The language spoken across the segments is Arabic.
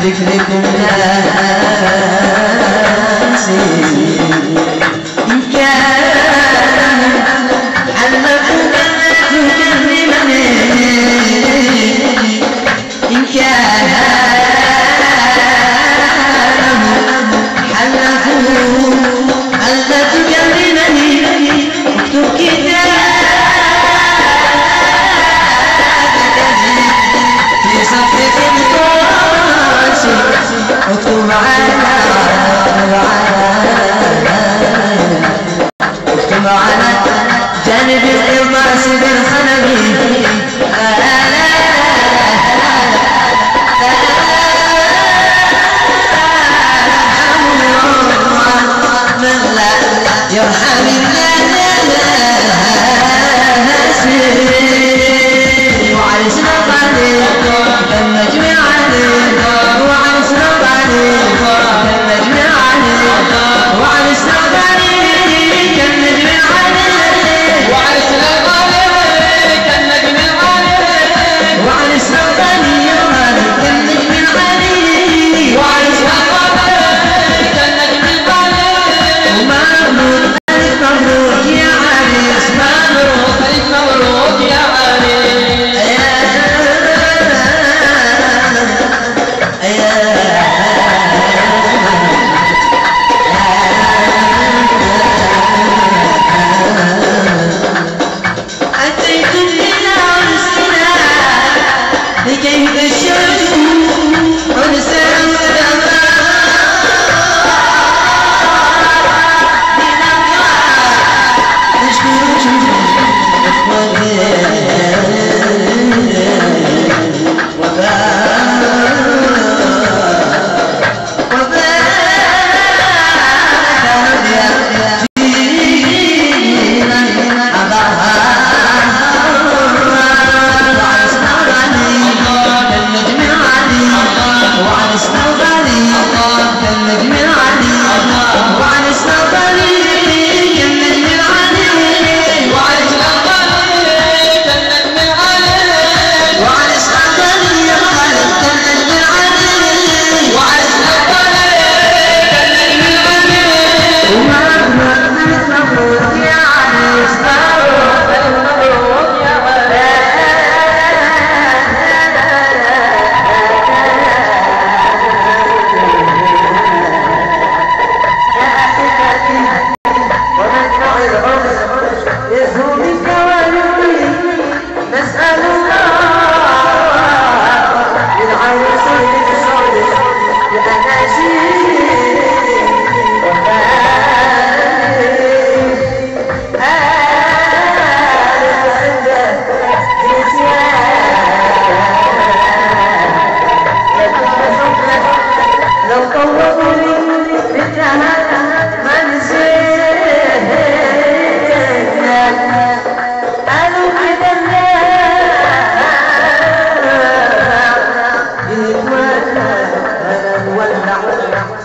ذكركم ناسي إن كان حلفوا تكلمني إن كان حلفوا ألا تكلمني اكتب كتابك في صفحة القرآن اكتب على جانب القرطاس بالخلبي من لا يرحم الناس وعرسنا عليه النجم عليه وعرسنا عليه النجم عليه وعرسنا عليه النجم عليه وعرسنا عليه النجم عليه وعرسنا عليه النجم عليه وعرسنا عليه النجم عليه ومبروك ألف مبروك يا عريس مبروك ألف مبروك يا عريس أتيتم إلى عرسنا لكي تشهدوا عرسا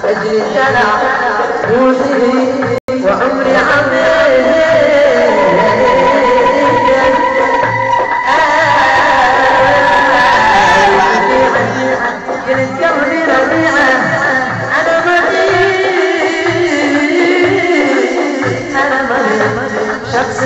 أجري الدلع موسمي وعمري عمري قلت قلبي ربيعة أنا مريض شخص